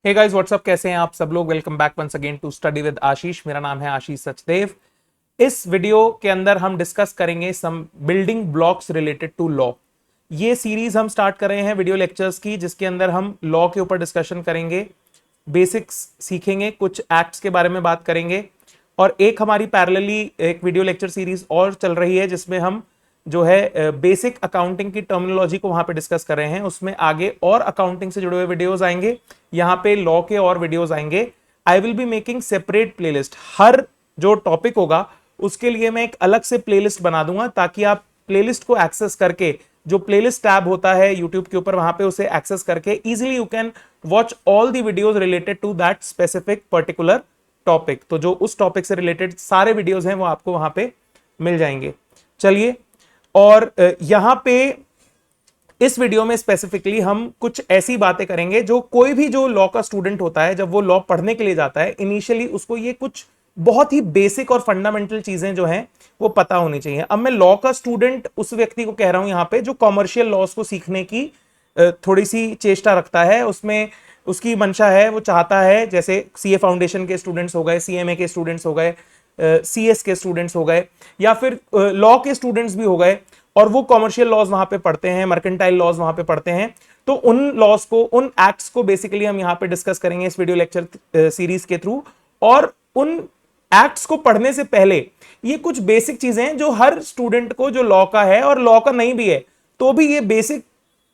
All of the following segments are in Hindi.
हे गाइस व्हाट्सअप, कैसे हैं आप सब लोग। Welcome back once again to study with Ashish. मेरा नाम है आशीष सचदेव। इस वीडियो के अंदर हम डिस्कस करेंगे some building blocks related to law. ये सीरीज हम स्टार्ट कर रहे हैं वीडियो लेक्चर्स की, जिसके अंदर हम लॉ के ऊपर डिस्कशन करेंगे, बेसिक्स सीखेंगे, कुछ एक्ट्स के बारे में बात करेंगे। और एक हमारी पैरेलली एक वीडियो लेक्चर सीरीज और चल रही है जिसमें हम जो है बेसिक अकाउंटिंग की टर्मिनोलॉजी को वहां पे डिस्कस कर रहे हैं। उसमें आगे और अकाउंटिंग से जुड़े हुए वीडियोस आएंगे, यहाँ पे लॉ के और वीडियोस आएंगे। I will be making separate playlist. हर जो टॉपिक होगा उसके लिए मैं एक अलग से प्लेलिस्ट बना दूंगा, ताकि आप प्लेलिस्ट को एक्सेस करके, जो प्लेलिस्ट टैब होता है यूट्यूब के ऊपर, वहां पे उसे एक्सेस करके easily you can watch all the videos related to that specific particular topic. तो जो उस टॉपिक से रिलेटेड सारे वीडियोस हैं वो आपको वहां पे मिल जाएंगे। चलिए, और यहां पे इस वीडियो में स्पेसिफिकली हम कुछ ऐसी बातें करेंगे जो कोई भी जो लॉ का स्टूडेंट होता है, जब वो लॉ पढ़ने के लिए जाता है, इनिशियली उसको ये कुछ बहुत ही बेसिक और फंडामेंटल चीजें जो हैं वो पता होनी चाहिए। अब मैं लॉ का स्टूडेंट उस व्यक्ति को कह रहा हूं यहां पे जो कॉमर्शियल लॉज को सीखने की थोड़ी सी चेष्टा रखता है, उसमें उसकी मंशा है, वो चाहता है, जैसे सीए फाउंडेशन के स्टूडेंट्स हो गए, सीएमए के स्टूडेंट्स हो गए, सीएस के स्टूडेंट्स हो गए, या फिर लॉ के स्टूडेंट्स भी हो गए, और वो कॉमर्शियल लॉज वहां पे पढ़ते हैं, मर्केंटाइल लॉज वहां पे पढ़ते हैं। तो उन लॉज को, उन एक्ट्स को बेसिकली हम यहां पे डिस्कस करेंगे इस वीडियो लेक्चर सीरीज के थ्रू। और उन एक्ट्स को पढ़ने से पहले ये कुछ बेसिक चीजें हैं जो हर स्टूडेंट को, जो लॉ का है और लॉ का नहीं भी है, तो भी ये बेसिक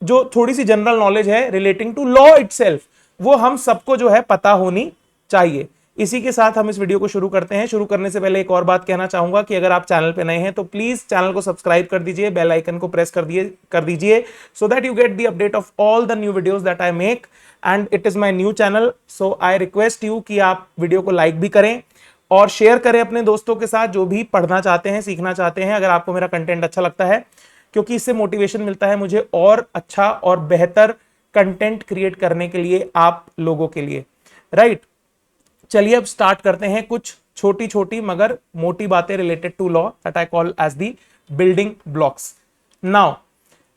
जो थोड़ी सी जनरल नॉलेज है रिलेटिंग टू लॉ इटसेल्फ, वो हम सबको जो है पता होनी चाहिए। इसी के साथ हम इस वीडियो को शुरू करते हैं। शुरू करने से पहले एक और बात कहना चाहूंगा कि अगर आप चैनल पे नए हैं तो प्लीज चैनल को सब्सक्राइब कर दीजिए, बेल आइकन को प्रेस कर दीजिए, so that you get the update of all the new videos that I make. And it is my new channel, so I request you कि आप वीडियो को लाइक भी करें और शेयर करें अपने दोस्तों के साथ जो भी पढ़ना चाहते हैं, सीखना चाहते हैं, अगर आपको मेरा कंटेंट अच्छा लगता है, क्योंकि इससे मोटिवेशन मिलता है मुझे और अच्छा और बेहतर कंटेंट क्रिएट करने के लिए, आप लोगों के लिए, राइट। चलिए अब स्टार्ट करते हैं कुछ छोटी छोटी मगर मोटी बातें related to law that I call as the building blocks. Now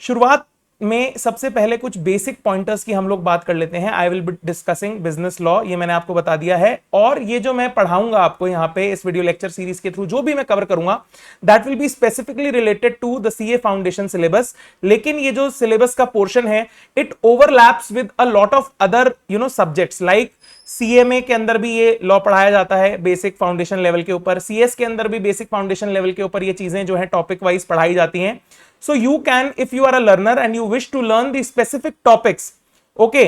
शुरुआत में सबसे पहले कुछ बेसिक पॉइंटर्स की हम लोग बात कर लेते हैं। आई will be discussing business law, ये मैंने आपको बता दिया है। और ये जो मैं पढ़ाऊंगा आपको यहाँ पे इस वीडियो लेक्चर सीरीज के थ्रू, जो भी मैं कवर करूंगा, that will be specifically related to the CA foundation syllabus. लेकिन ये जो सिलेबस का पोर्शन है, it overlaps with a lot of other subjects, like CMA के अंदर भी ये लॉ पढ़ाया जाता है बेसिक फाउंडेशन लेवल के ऊपर, सीएस के अंदर भी बेसिक फाउंडेशन लेवल के ऊपर ये चीजें जो है टॉपिक वाइज पढ़ाई जाती हैं। So you can, if you are a learner and you wish to learn the specific topics, okay,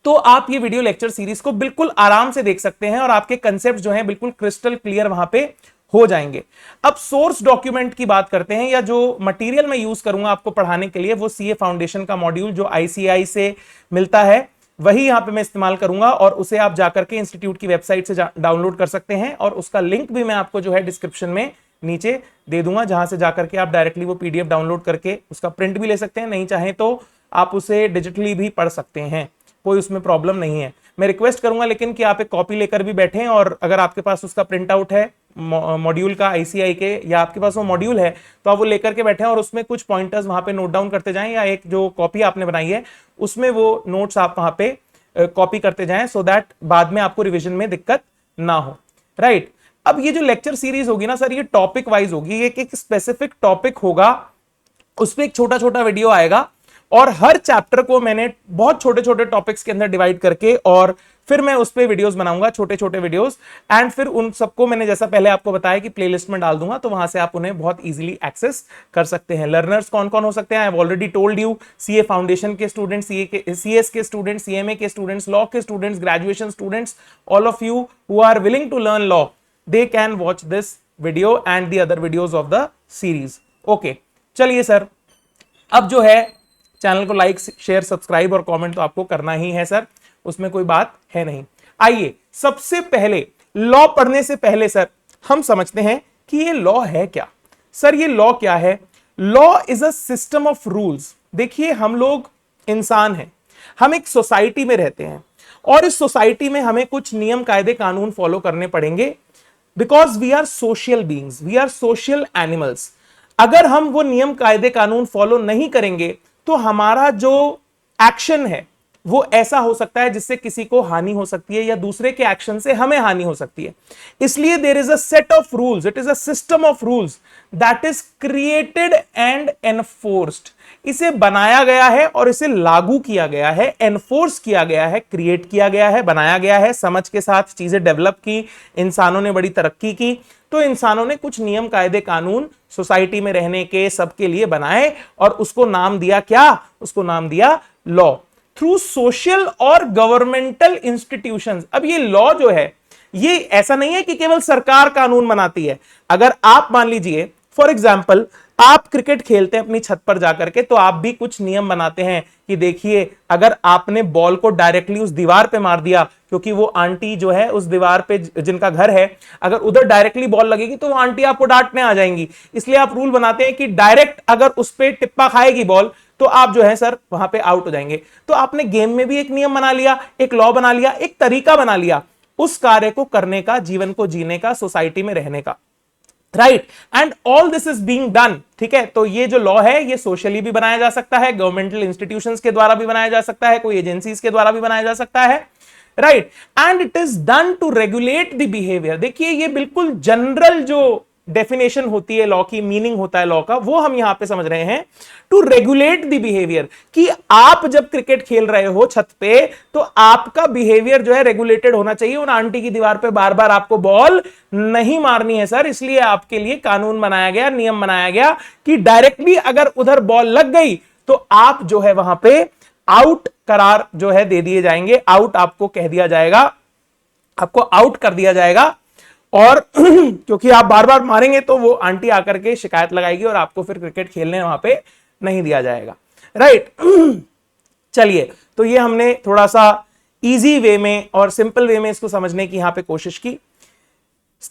तो आप ये वीडियो लेक्चर सीरीज को बिल्कुल आराम से देख सकते हैं और आपके कंसेप्ट जो है बिल्कुल क्रिस्टल क्लियर वहां पे हो जाएंगे। अब सोर्स डॉक्यूमेंट की बात करते हैं, या जो मटेरियल मैं यूज करूंगा आपको पढ़ाने के लिए, वो सीए फाउंडेशन का मॉड्यूल जो आईसीआई से मिलता है, वही यहां पे मैं इस्तेमाल करूंगा। और उसे आप जाकर के इंस्टीट्यूट की वेबसाइट से डाउनलोड कर सकते हैं, और उसका लिंक भी मैं आपको जो है डिस्क्रिप्शन में नीचे दे दूंगा, जहां से जाकर के आप डायरेक्टली वो पीडीएफ डाउनलोड करके उसका प्रिंट भी ले सकते हैं, नहीं चाहे तो आप उसे डिजिटली भी पढ़ सकते हैं, कोई उसमें प्रॉब्लम नहीं है। मैं रिक्वेस्ट करूंगा लेकिन कि आप एक कॉपी लेकर भी बैठें, और अगर आपके पास उसका प्रिंट आउट है मॉड्यूल का आईसीआई के, या आपके पास वो मॉड्यूल है, तो आप वो लेकर के बैठे और उसमें कुछ पॉइंटर्स वहां पे नोट डाउन करते जाएं, या एक जो कॉपी आपने बनाई है उसमें वो नोट्स आप वहां पे कॉपी करते जाएं, सो दैट बाद में आपको रिवीजन में दिक्कत ना हो, राइट। अब ये जो लेक्चर सीरीज होगी ना सर, ये टॉपिक वाइज होगी, एक स्पेसिफिक टॉपिक होगा, उस पर एक छोटा छोटा वीडियो आएगा, और हर चैप्टर को मैंने बहुत छोटे छोटे टॉपिक्स के अंदर डिवाइड करके, और फिर मैं उस पर वीडियोस बनाऊंगा, छोटे छोटे वीडियोस, एंड फिर उन सबको मैंने जैसा पहले आपको बताया कि प्लेलिस्ट में डाल दूंगा, तो वहां से आप उन्हें बहुत इजीली एक्सेस कर सकते हैं। लर्नर्स कौन कौन हो सकते हैं, I have already told you, CA foundation के स्टूडेंट्स, सीएस के स्टूडेंट्स, सीएमए के स्टूडेंट्स, लॉ के students, graduation students, all of you who are willing to learn law, they can watch this video and the other videos of the series. Okay, चलिए सर, अब जो है चैनल को लाइक, शेयर, सब्सक्राइब और कमेंट तो आपको करना ही है सर, उसमें कोई बात है नहीं। आइए सबसे पहले लॉ पढ़ने से पहले सर हम समझते हैं कि ये लॉ है क्या। सर ये लॉ क्या है? Law is a system of rules. देखिए हम लोग इंसान हैं, हम एक सोसाइटी में रहते हैं, और इस सोसाइटी में हमें कुछ नियम कायदे कानून फॉलो करने पड़ेंगे, because we are social beings, we are social animals. अगर हम वो नियम कायदे कानून फॉलो नहीं करेंगे तो हमारा जो एक्शन है वो ऐसा हो सकता है जिससे किसी को हानि हो सकती है या दूसरे के एक्शन से हमें हानि हो सकती है। इसलिए there is a set of rules, it is a system of rules that is created and enforced. इसे बनाया गया है और इसे लागू किया गया है, एनफोर्स किया गया है, क्रिएट किया गया है, बनाया गया है, समझ के साथ चीजें डेवलप की, इंसानों ने बड़ी तरक्की की, तो इंसानों ने कुछ नियम कायदे कानून सोसाइटी में रहने के सबके लिए बनाए और उसको नाम दिया क्या? उसको नाम दिया लॉ। थ्रू सोशल और गवर्नमेंटल इंस्टीट्यूशंस। अब ये लॉ जो है ये ऐसा नहीं है कि केवल सरकार कानून बनाती है। अगर आप मान लीजिए फॉर एग्जाम्पल आप क्रिकेट खेलते हैं अपनी छत पर जाकर के, तो आप भी कुछ नियम बनाते हैं कि देखिए अगर आपने बॉल को डायरेक्टली उस दीवार पे मार दिया, क्योंकि वो आंटी जो है उस दीवार पे जिनका घर है, अगर उधर डायरेक्टली बॉल लगेगी तो वो आंटी आपको डांटने आ जाएंगी। इसलिए आप रूल बनाते हैं कि डायरेक्ट अगर उस पे टिप्पा खाएगी बॉल तो आप जो है सर वहां पे आउट हो जाएंगे। तो आपने गेम में भी एक नियम बना लिया, एक लॉ बना लिया, एक तरीका बना लिया उस कार्य को करने का, जीवन को जीने का, सोसाइटी में रहने का, right. And all this is being done, ठीक है। तो ये जो लॉ है ये सोशली भी बनाया जा सकता है, गवर्नमेंटल इंस्टीट्यूशंस के द्वारा भी बनाया जा सकता है, कोई एजेंसीज के द्वारा भी बनाया जा सकता है, right. And it is done to regulate the behaviour. देखिए ये बिल्कुल जनरल जो डेफिनेशन होती है लॉ की, मीनिंग होता है लॉ का, वो हम यहां पे समझ रहे हैं। टू रेगुलेट द बिहेवियर, कि आप जब क्रिकेट खेल रहे हो छत पे तो आपका बिहेवियर जो है रेगुलेटेड होना चाहिए। उन आंटी की दीवार पे बार बार आपको बॉल नहीं मारनी है सर, इसलिए आपके लिए कानून बनाया गया, नियम बनाया गया कि डायरेक्टली अगर उधर बॉल लग गई तो आप जो है वहां पे आउट करार जो है दे दिए जाएंगे, आउट आपको कह दिया जाएगा, आपको आउट कर दिया जाएगा। और क्योंकि आप बार बार मारेंगे तो वो आंटी आकर के शिकायत लगाएगी और आपको फिर क्रिकेट खेलने वहां पे नहीं दिया जाएगा, राइट। चलिए, तो ये हमने थोड़ा सा इजी वे में और सिंपल वे में इसको समझने की यहां पे कोशिश की।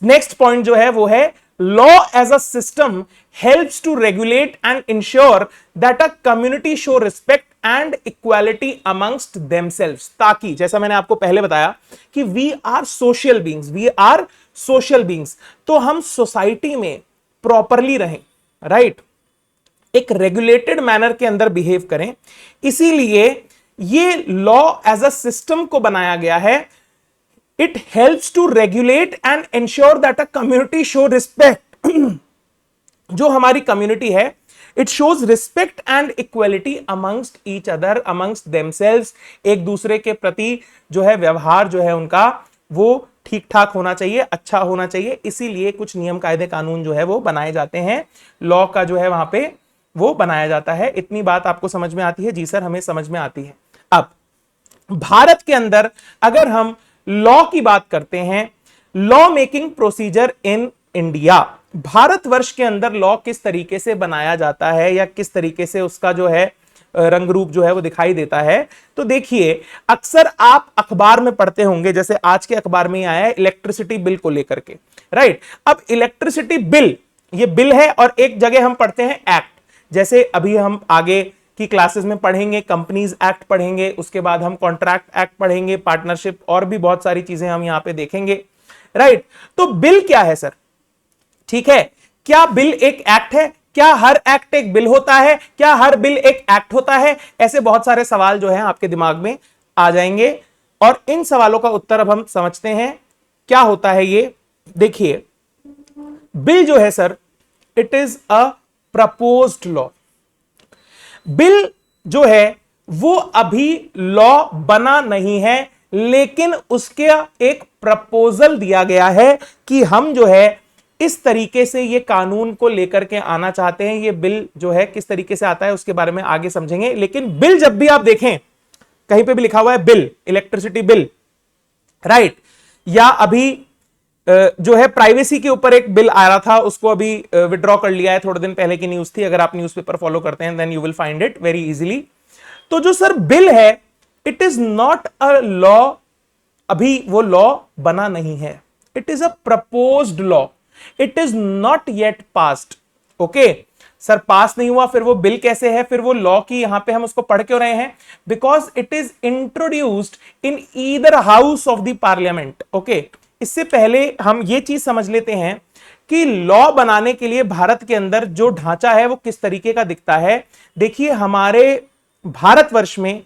नेक्स्ट पॉइंट जो है वो है law as a system helps to regulate and ensure that a community show respect and equality amongst themselves. ताकि जैसा मैंने आपको पहले बताया कि we are social beings, we are social beings, तो हम सोसाइटी में प्रॉपरली रहें, राइट, एक रेगुलेटेड मैनर के अंदर बिहेव करें। इसीलिए ये लॉ एज अ सिस्टम को बनाया गया है। It helps to regulate and ensure that a community show respect. जो हमारी कम्युनिटी है, it shows respect and equality amongst each other, amongst themselves. एक दूसरे के प्रति जो है व्यवहार जो है उनका वो ठीक ठाक होना चाहिए, अच्छा होना चाहिए। इसीलिए कुछ नियम कायदे कानून जो है वो बनाए जाते हैं, लॉ का जो है वहां पे वो बनाया जाता है। इतनी बात आपको समझ में आती है? जी सर, हमें समझ में आती है। अब भारत के अंदर अगर हम लॉ की बात करते हैं, law making procedure in India, Bharatvarsh के अंदर लॉ किस तरीके से बनाया जाता है या किस तरीके से उसका जो है रंग रूप जो है वो दिखाई देता है, तो देखिए अक्सर आप अखबार में पढ़ते होंगे, जैसे आज के अखबार में ही आया है इलेक्ट्रिसिटी बिल को लेकर के, राइट। अब इलेक्ट्रिसिटी बिल, ये बिल है, और एक जगह हम पढ़ते हैं एक्ट। जैसे अभी हम आगे की क्लासेस में पढ़ेंगे कंपनीज एक्ट पढ़ेंगे, उसके बाद हम कॉन्ट्रैक्ट एक्ट पढ़ेंगे, पार्टनरशिप, और भी बहुत सारी चीजें हम यहां पे देखेंगे, राइट। तो बिल क्या है सर? ठीक है, क्या बिल एक एक्ट है? क्या हर एक्ट एक बिल होता है? क्या हर बिल एक एक्ट होता है? ऐसे बहुत सारे सवाल जो हैं आपके दिमाग में आ जाएंगे, और इन सवालों का उत्तर अब हम समझते हैं क्या होता है ये। देखिए, बिल जो है sir, it is a proposed law. Bill जो है वो अभी लॉ बना नहीं है, लेकिन उसके एक प्रपोजल दिया गया है कि हम जो है इस तरीके से ये कानून को लेकर के आना चाहते हैं। ये बिल जो है किस तरीके से आता है उसके बारे में आगे समझेंगे। लेकिन बिल जब भी आप देखें, कहीं पे भी लिखा हुआ है बिल, इलेक्ट्रिसिटी बिल, राइट, या अभी जो है प्राइवेसी के ऊपर एक बिल आ रहा था, उसको अभी विड्रॉ कर लिया है, थोड़े दिन पहले की न्यूज थी। अगर आप न्यूज़पेपर फॉलो करते हैं then you will find it very easily. तो जो सर बिल है, it is not a law, अभी वो लॉ बना नहीं है। It is a proposed law, it is not yet passed. Okay sir, pass नहीं हुआ, फिर वो बिल कैसे है? फिर वो लॉ की यहां पे हम उसको पढ़ क्यों रहे हैं? Because it is introduced in either house of the parliament. Okay, इससे पहले हम ये चीज समझ लेते हैं कि लॉ बनाने के लिए भारत के अंदर जो ढांचा है वो किस तरीके का दिखता है। देखिए, हमारे भारतवर्ष में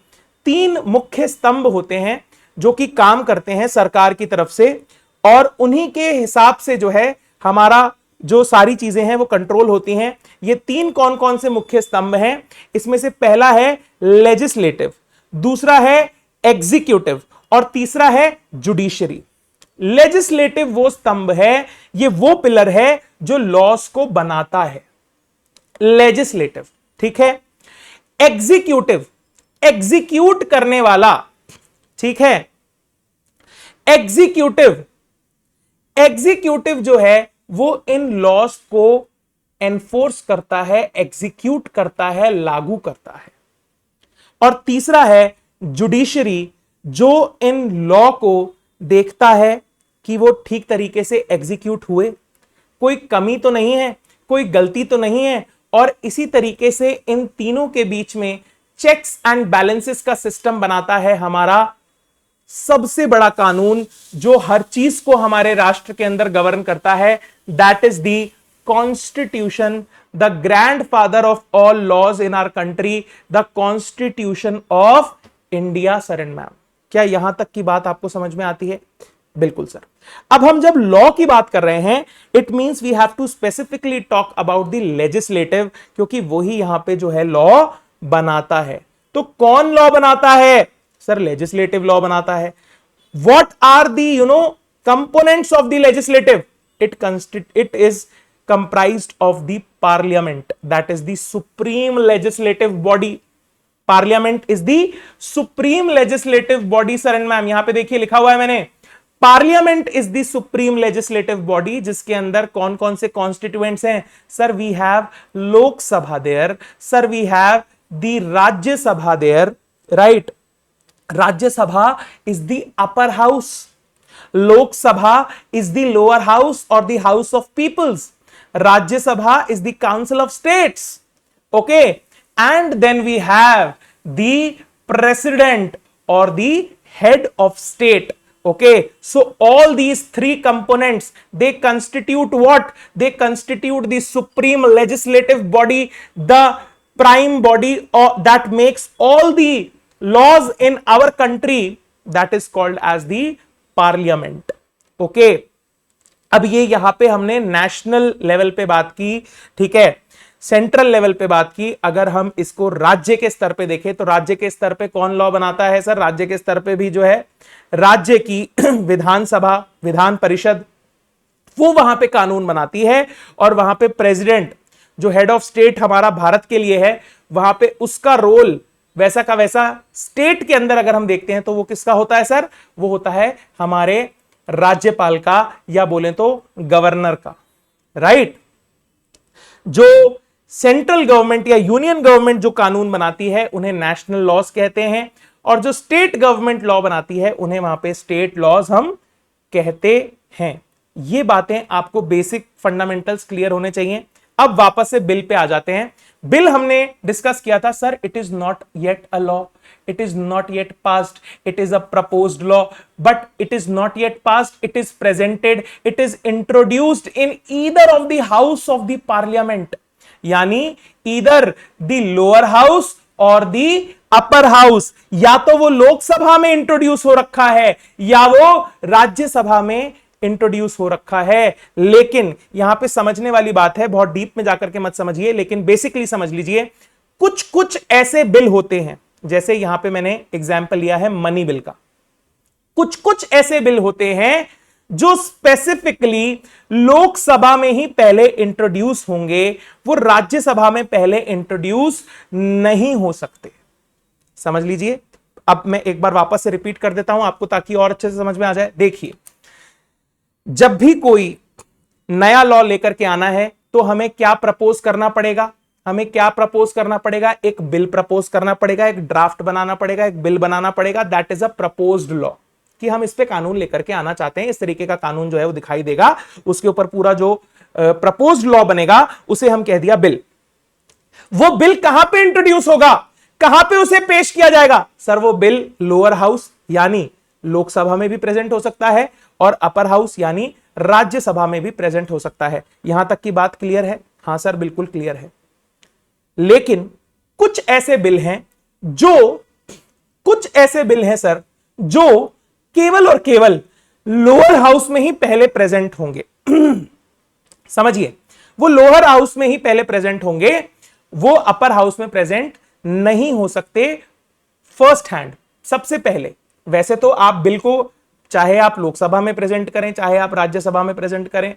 तीन मुख्य स्तंभ होते हैं जो कि काम करते हैं सरकार की तरफ से, और उन्हीं के हिसाब से जो है हमारा जो सारी चीजें हैं वो कंट्रोल होती हैं। ये तीन कौन कौन से मुख्य स्तंभ हैं? इसमें से पहला है लेजिस्लेटिव, दूसरा है एग्जीक्यूटिव और तीसरा है जुडिशरी। लेजिस्लेटिव वो स्तंभ है, ये वो पिलर है जो लॉस को बनाता है, लेजिस्लेटिव, ठीक है। एग्जीक्यूटिव, एग्जीक्यूट करने वाला, ठीक है। एग्जीक्यूटिव, एग्जीक्यूटिव जो है वो इन लॉस को एनफोर्स करता है, एग्जीक्यूट करता है, लागू करता है। और तीसरा है जुडिशरी, जो इन लॉ को देखता है कि वो ठीक तरीके से एग्जीक्यूट हुए, कोई कमी तो नहीं है, कोई गलती तो नहीं है, और इसी तरीके से इन तीनों के बीच में चेक्स एंड बैलेंसेस का सिस्टम बनाता है हमारा सबसे बड़ा कानून, जो हर चीज को हमारे राष्ट्र के अंदर गवर्न करता है, that is the constitution, the grandfather of all laws in our country, the constitution of India. Sir and ma'am, क्या यहां तक की बात आपको समझ में आती है? बिल्कुल सर। अब हम जब लॉ की बात कर रहे हैं, it means we have to specifically talk about the legislative, क्योंकि वही यहां पे जो है लॉ बनाता है। तो कौन लॉ बनाता है? सर लेजिस्लेटिव लॉ बनाता है। What are the components of the legislative? It is comprised of the parliament, that is the supreme legislative body. Parliament is the supreme legislative body, sir and ma'am, यहां पे देखिए लिखा हुआ है मैंने, Parliament is the supreme legislative body, जिसके अंदर कौन कौन से constituents हैं? सर we have लोक सभा there, sir we have the राज्य सभा there, right? राज्य सभा is the upper house, लोक सभा is the lower house or the house of peoples, Rajya Sabha is the Council of States, okay, and then we have the President or the Head of State, okay. So all these three components, they constitute what? They constitute the supreme legislative body, the prime body that makes all the laws in our country, that is called as the Parliament, okay. अब ये यहां पे हमने नेशनल लेवल पे बात की, ठीक है, सेंट्रल लेवल पे बात की। अगर हम इसको राज्य के स्तर पे देखें तो राज्य के स्तर पे कौन लॉ बनाता है? सर राज्य के स्तर पे भी जो है राज्य की विधानसभा, विधान परिषद, वो वहां पे कानून बनाती है, और वहां पे प्रेसिडेंट जो हेड ऑफ स्टेट हमारा भारत के लिए है, वहां पे उसका रोल वैसा का वैसा स्टेट के अंदर अगर हम देखते हैं तो वो किसका होता है? सर वो होता है हमारे राज्यपाल का, या बोले तो गवर्नर का, राइट। जो सेंट्रल गवर्नमेंट या यूनियन गवर्नमेंट जो कानून बनाती है उन्हें नेशनल लॉज कहते हैं, और जो स्टेट गवर्नमेंट लॉ बनाती है उन्हें वहां पे स्टेट लॉज हम कहते हैं। ये बातें आपको बेसिक फंडामेंटल्स क्लियर होने चाहिए। अब वापस से बिल पे आ जाते हैं। बिल हमने डिस्कस किया था, sir it is not yet a law, it is not yet passed, it is a proposed law, but it is not yet passed, it is presented, it is introduced in either of the house of the parliament, यानी either the lower house or the upper house, या तो वो लोकसभा में इंट्रोड्यूस हो रखा है या वो राज्यसभा में इंट्रोड्यूस हो रखा है। लेकिन यहां पे समझने वाली बात है, बहुत डीप में जाकर के मत समझिए, लेकिन बेसिकली समझ लीजिए, कुछ कुछ ऐसे बिल होते हैं, जैसे यहां पे मैंने एग्जाम्पल लिया है मनी बिल का, कुछ कुछ ऐसे बिल होते हैं जो स्पेसिफिकली लोकसभा में ही पहले इंट्रोड्यूस होंगे, वो राज्यसभा में पहले इंट्रोड्यूस नहीं हो सकते। समझ लीजिए। अब मैं एक बार वापस से रिपीट कर देता हूं आपको, ताकि और अच्छे से समझ में आ जाए। देखिए, जब भी कोई नया लॉ लेकर के आना है तो हमें क्या प्रपोज करना पड़ेगा? हमें क्या प्रपोज करना पड़ेगा? एक बिल प्रपोज करना पड़ेगा, एक ड्राफ्ट बनाना पड़ेगा, एक बिल बनाना पड़ेगा, that is a proposed law, कि हम इस पे कानून लेकर के आना चाहते हैं, इस तरीके का कानून जो है वो दिखाई देगा, उसके ऊपर पूरा जो प्रपोज्ड लॉ बनेगा उसे हम कह दिया बिल। वो बिल कहां पे इंट्रोड्यूस होगा, कहां पे उसे पेश किया जाएगा? सर वो बिल लोअर हाउस यानी लोकसभा में भी प्रेजेंट हो सकता है, और अपर हाउस यानी राज्यसभा में भी प्रेजेंट हो सकता है। यहां तक की बात क्लियर है? हां सर बिल्कुल क्लियर है। लेकिन कुछ ऐसे बिल हैं जो कुछ ऐसे बिल हैं सर जो केवल और केवल लोअर हाउस में ही पहले प्रेजेंट होंगे। समझिए, वो लोअर हाउस में ही पहले प्रेजेंट होंगे, वो अपर हाउस में प्रेजेंट नहीं हो सकते फर्स्ट हैंड, सबसे पहले। वैसे तो आप बिल को चाहे आप लोकसभा में प्रेजेंट करें चाहे आप राज्यसभा में प्रेजेंट करें,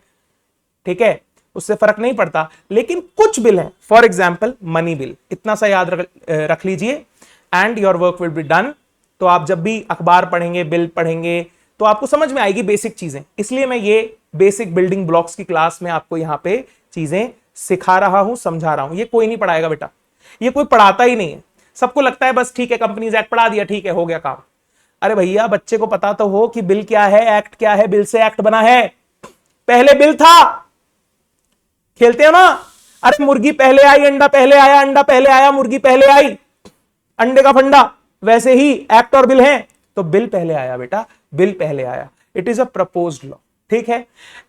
ठीक है, उससे फर्क नहीं पड़ता, लेकिन कुछ बिल हैं, फॉर एग्जाम्पल मनी बिल, इतना सा याद रख लीजिए and your work will be done. तो आप जब भी अखबार पढ़ेंगे, बिल पढ़ेंगे, तो आपको समझ में आएगी बेसिक चीजें। इसलिए मैं ये बेसिक बिल्डिंग ब्लॉक्स की क्लास में आपको यहां पे चीजें सिखा रहा हूं, समझा रहा हूं। ये कोई नहीं पढ़ाएगा बेटा, ये कोई पढ़ाता ही नहीं है। सबको लगता है बस ठीक है, कंपनीज एक्ट पढ़ा दिया, ठीक है, हो गया काम। अरे भैया, बच्चे को पता तो हो कि बिल क्या है, एक्ट क्या है, बिल से एक्ट बना है। पहले बिल था, खेलते हो ना, अरे मुर्गी पहले आई, अंडा पहले आया, अंडा पहले आया, मुर्गी पहले आई, अंडे का फंडा। वैसे ही एक्ट और बिल है, तो बिल पहले आया बेटा, बिल पहले आया। It is a proposed law, ठीक है।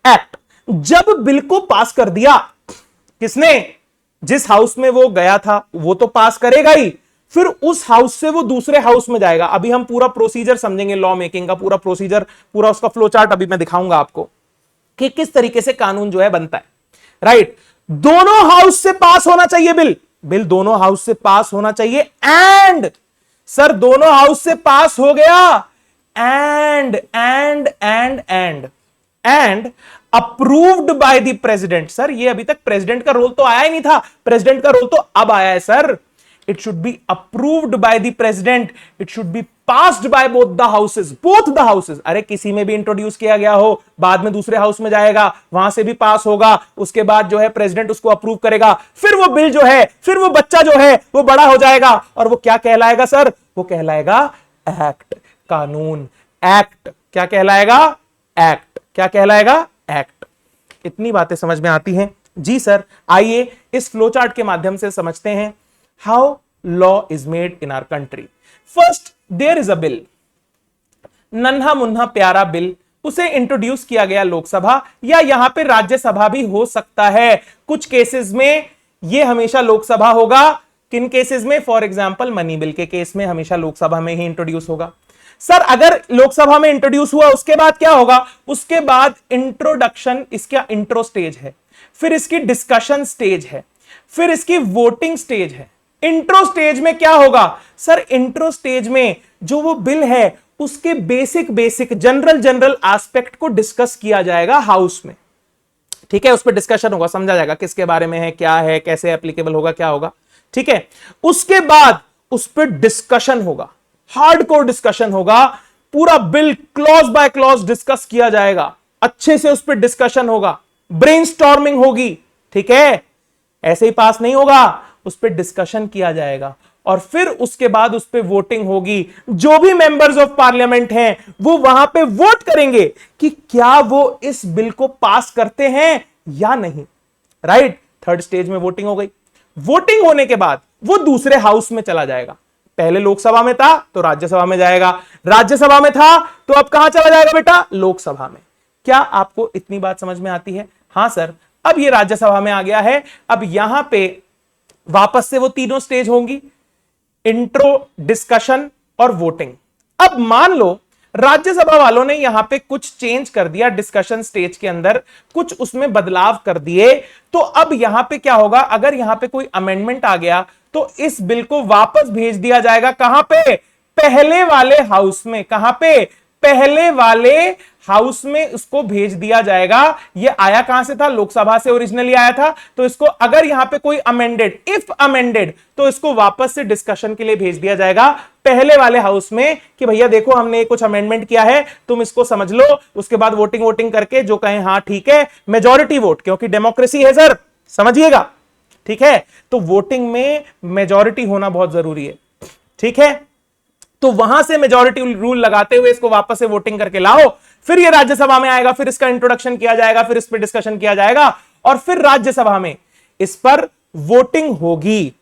एक्ट जब बिल को पास कर दिया, किसने, जिस हाउस में वो गया था वो तो पास करेगा ही, फिर उस हाउस से वो दूसरे हाउस में जाएगा। अभी हम पूरा प्रोसीजर समझेंगे, लॉ मेकिंग का पूरा प्रोसीजर, पूरा उसका फ्लो चार्ट अभी मैं दिखाऊंगा आपको कि किस तरीके से कानून जो है बनता है, राइट। दोनों हाउस से पास होना चाहिए बिल, बिल दोनों हाउस से पास होना चाहिए। एंड सर दोनों हाउस से पास हो गया, and approved by the president. Sir ये अभी तक प्रेसिडेंट का रोल तो आया ही नहीं था, प्रेसिडेंट का रोल तो अब आया है sir. It should be approved by the president, it should be passed by both the houses. अरे किसी में भी इंट्रोड्यूस किया गया हो, बाद में दूसरे हाउस में जाएगा, वहां से भी पास होगा, उसके बाद जो है प्रेसिडेंट उसको अप्रूव करेगा, फिर वो बिल जो है, फिर वो बच्चा जो है वो बड़ा हो जाएगा, और वो क्या कहलाएगा सर, वो कहलाएगा एक्ट, कानून। एक्ट क्या कहलाएगा, एक्ट क्या कहलाएगा, एक्ट। इतनी बातें समझ में आती हैं जी सर। आइए इस फ्लो चार्ट के माध्यम से समझते हैं how law is made in our country. First there is a bill, नन्हा मुन्हा प्यारा बिल, उसे इंट्रोड्यूस किया गया लोकसभा या यहां पे राज्यसभा भी हो सकता है। कुछ केसेस में यह हमेशा लोकसभा होगा, किन केसेस में, फॉर एग्जांपल मनी बिल के केस में हमेशा लोकसभा में ही इंट्रोड्यूस होगा। सर अगर लोकसभा में इंट्रोड्यूस हुआ उसके बाद क्या होगा, उसके बाद इंट्रोडक्शन, इसका इंट्रो स्टेज है, फिर इसकी डिस्कशन स्टेज है, फिर इसकी वोटिंग स्टेज है। इंट्रो स्टेज में क्या होगा सर, इंट्रो स्टेज में जो वो बिल है उसके बेसिक जनरल एस्पेक्ट को डिस्कस किया जाएगा हाउस में, ठीक है। उस पर डिस्कशन होगा, समझा जाएगा किसके बारे में है, क्या है, कैसे एप्लीकेबल होगा, क्या होगा, ठीक है। उसके बाद उस पर डिस्कशन होगा, हार्डकोर डिस्कशन होगा, पूरा bill clause by clause discuss किया जाएगा, अच्छे से उस पर डिस्कशन होगा, ब्रेनस्टॉर्मिंग होगी, ठीक है। ऐसे ही पास नहीं होगा, उस पर डिस्कशन किया जाएगा, और फिर उसके बाद उस पर वोटिंग होगी। जो भी मेंबर्स ऑफ पार्लियामेंट हैं वो वहां पे वोट करेंगे कि क्या वो इस बिल को पास करते हैं या नहीं, राइट। थर्ड स्टेज में वोटिंग हो गई। वोटिंग होने के बाद वो दूसरे हाउस में चला जाएगा। पहले लोकसभा में था तो राज्यसभा में जाएगा, राज्यसभा में था तो अब कहां चला जाएगा बेटा, लोकसभा में। क्या आपको इतनी बात समझ में आती है? हां सर, अब ये राज्यसभा में आ गया है। अब यहां पे वापस से वो तीनों स्टेज होंगी, इंट्रो, डिस्कशन और वोटिंग। अब मान लो राज्यसभा वालों ने यहां पे कुछ चेंज कर दिया, डिस्कशन स्टेज के अंदर कुछ उसमें बदलाव कर दिए, तो अब यहां पे क्या होगा, अगर यहां पे कोई अमेंडमेंट आ गया तो इस बिल को वापस भेज दिया जाएगा कहां पे, पहले वाले हाउस में। कहां पे, पहले वाले हाउस में उसको भेज दिया जाएगा। ये आया कहां से था, लोकसभा से ओरिजिनली आया था, तो इसको अगर यहां पे कोई अमेंडेड, इफ अमेंडेड, तो इसको वापस से डिस्कशन के लिए भेज दिया जाएगा पहले वाले हाउस में कि भैया देखो हमने कुछ अमेंडमेंट किया है, तुम इसको समझ लो। उसके बाद वोटिंग करके जो कहें हाँ ठीक है, मेजॉरिटी वोट, क्योंकि डेमोक्रेसी है सर, समझिएगा, ठीक है। तो वोटिंग में मेजॉरिटी होना बहुत जरूरी है, ठीक है। तो वहां से मेजॉरिटी रूल लगाते हुए इसको वापस से वोटिंग करके लाओ, फिर ये राज्यसभा में आएगा, फिर इसका इंट्रोडक्शन किया जाएगा, फिर इस पर डिस्कशन किया जाएगा, और फिर राज्यसभा में इस पर वोटिंग होगी,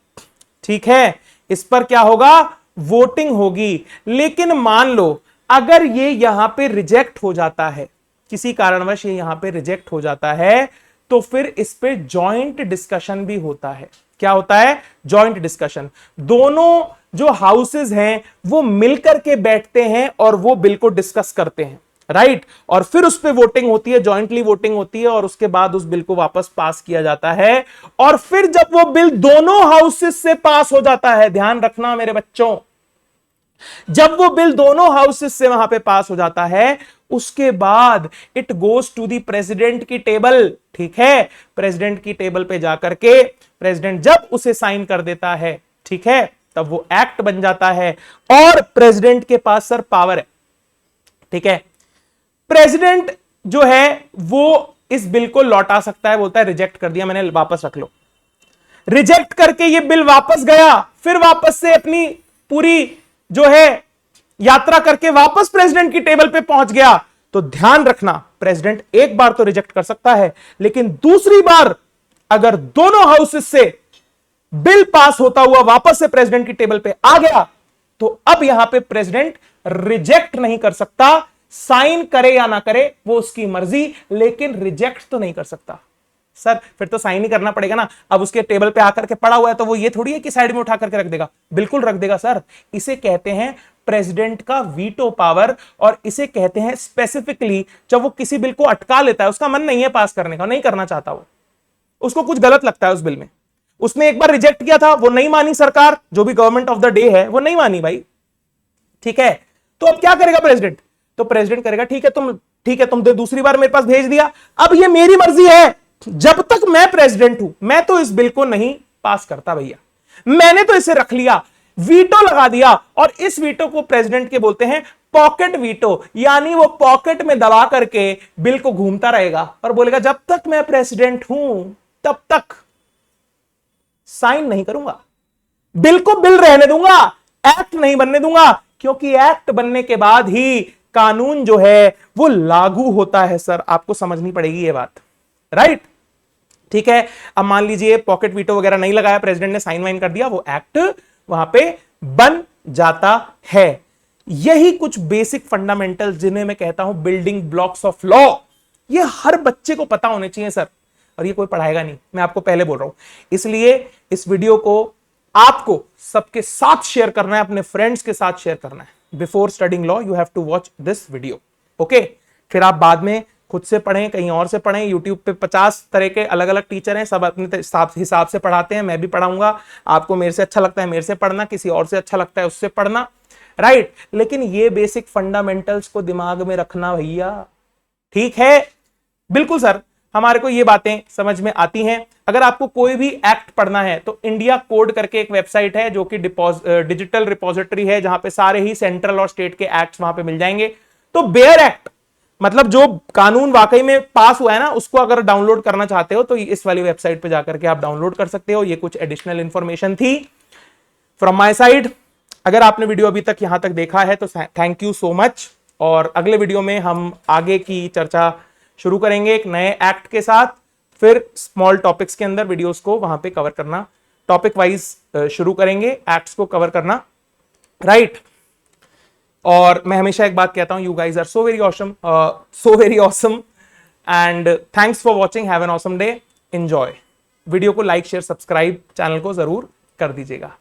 ठीक है। इस पर क्या होगा, वोटिंग होगी। लेकिन मान लो अगर ये यहां पे रिजेक्ट हो जाता है, किसी कारणवश ये यहां पे रिजेक्ट हो जाता है, तो फिर इस पे जॉइंट डिस्कशन भी होता है। क्या होता है, जॉइंट डिस्कशन। दोनों जो हाउसेस हैं वो मिलकर के बैठते हैं और वो बिल को डिस्कस करते हैं, राइट, और फिर उस पर वोटिंग होती है, जॉइंटली वोटिंग होती है, और उसके बाद उस बिल को वापस पास किया जाता है। और फिर जब वो बिल दोनों हाउसेस से पास हो जाता है, ध्यान रखना मेरे बच्चों, जब वो बिल दोनों हाउसेस से वहां पे पास हो जाता है, उसके बाद it goes to the president की टेबल, ठीक है, प्रेसिडेंट की टेबल पे जाकर के प्रेसिडेंट जब उसे साइन कर देता है, ठीक है, तब वो एक्ट बन जाता है। और प्रेसिडेंट के पास सर पावर है, ठीक है, प्रेसिडेंट जो है वो इस बिल को लौटा सकता है, बोलता है रिजेक्ट कर दिया मैंने, वापस रख लो। रिजेक्ट करके ये बिल वापस गया, फिर वापस से अपनी पूरी जो है यात्रा करके वापस प्रेसिडेंट की टेबल पे पहुंच गया, तो ध्यान रखना प्रेसिडेंट एक बार तो रिजेक्ट कर सकता है, लेकिन दूसरी बार अगर दोनों हाउसेस से बिल पास होता हुआ वापस से प्रेसिडेंट की टेबल पे आ गया, तो अब यहां पे प्रेसिडेंट रिजेक्ट नहीं कर सकता, साइन करे या ना करे वो उसकी मर्जी, लेकिन रिजेक्ट तो नहीं कर सकता। सर फिर तो साइन ही करना पड़ेगा ना, अब उसके टेबल पे आकर के पड़ा हुआ है तो वो ये थोड़ी है कि साइड में उठा करके रख देगा, बिल्कुल रख देगा सर। इसे कहते हैं प्रेसिडेंट का वीटो पावर, और इसे कहते हैं स्पेसिफिकली जब वो किसी बिल को अटका लेता है, उसका मन नहीं है पास करने का, नहीं करना चाहता वो, उसको कुछ गलत लगता है उस बिल में, उसने एक बार रिजेक्ट किया था, वो नहीं मानी सरकार, जो भी गवर्नमेंट ऑफ द डे है वो नहीं मानी भाई, ठीक है, तो अब क्या करेगा प्रेसिडेंट, तो प्रेसिडेंट करेगा ठीक है तुम दूसरी बार मेरे पास भेज दिया, अब ये मेरी मर्जी है, जब तक मैं प्रेसिडेंट हूं मैं तो इस बिल को नहीं पास करता भैया, मैंने तो इसे रख लिया, वीटो लगा दिया, और इस वीटो को प्रेसिडेंट के बोलते हैं पॉकेट वीटो, यानी वो पॉकेट में दबा करके बिल को घूमता रहेगा और बोलेगा जब तक मैं प्रेसिडेंट हूं तब तक साइन नहीं करूंगा, बिल को बिल रहने दूंगा, एक्ट नहीं बनने दूंगा, क्योंकि एक्ट बनने के बाद ही कानून जो है वो लागू होता है। सर आपको समझनी पड़ेगी ये बात, राइट, ठीक है। अब मान लीजिए पॉकेट वीटो वगैरह नहीं लगाया, प्रेसिडेंट ने साइन वाइन कर दिया, वो एक्ट वहां पे बन जाता है। यही कुछ बेसिक फंडामेंटल जिन्हें मैं कहता हूं बिल्डिंग ब्लॉक्स ऑफ लॉ, ये हर बच्चे को पता होने चाहिए सर, और ये कोई पढ़ाएगा नहीं, मैं आपको पहले बोल रहा हूं। इसलिए इस वीडियो को आपको सबके साथ शेयर करना है, अपने फ्रेंड्स के साथ शेयर करना है। Before studying law you have to watch this video, okay. फिर आप बाद में खुद से पढ़ें, कहीं और से पढ़ें, यूट्यूब पे 50 तरह के अलग अलग टीचर हैं, सब अपने हिसाब से पढ़ाते हैं, मैं भी पढ़ाऊंगा, आपको मेरे से अच्छा लगता है मेरे से पढ़ना, किसी और से अच्छा लगता है उससे पढ़ना, राइट, लेकिन ये बेसिक फंडामेंटल्स को दिमाग में रखना भैया, ठीक है। बिल्कुल सर, हमारे को ये बातें समझ में आती हैं। अगर आपको कोई भी एक्ट पढ़ना है तो इंडिया कोड करके एक वेबसाइट है जो कि डिजिटल रिपोजिटरी है, जहां पे सारे ही सेंट्रल और स्टेट के एक्ट्स वहां पे मिल जाएंगे। तो बेयर एक्ट मतलब जो कानून वाकई में पास हुआ है ना, उसको अगर डाउनलोड करना चाहते हो तो इस वाली वेबसाइट पे जाकर के आप डाउनलोड कर सकते हो। ये कुछ एडिशनल इंफॉर्मेशन थी फ्रॉम माय साइड। अगर आपने वीडियो अभी तक यहां तक देखा है तो थैंक यू सो मच, और अगले वीडियो में हम आगे की चर्चा शुरू करेंगे एक नए एक्ट के साथ, फिर स्मॉल टॉपिक्स के अंदर वीडियोस को वहां पे कवर करना, टॉपिक वाइज शुरू करेंगे एक्ट्स को कवर करना, राइट। और मैं हमेशा एक बात कहता हूं, you guys are so very awesome and thanks for watching, have an awesome day, enjoy. Video को लाइक शेयर सब्सक्राइब चैनल को जरूर कर दीजिएगा।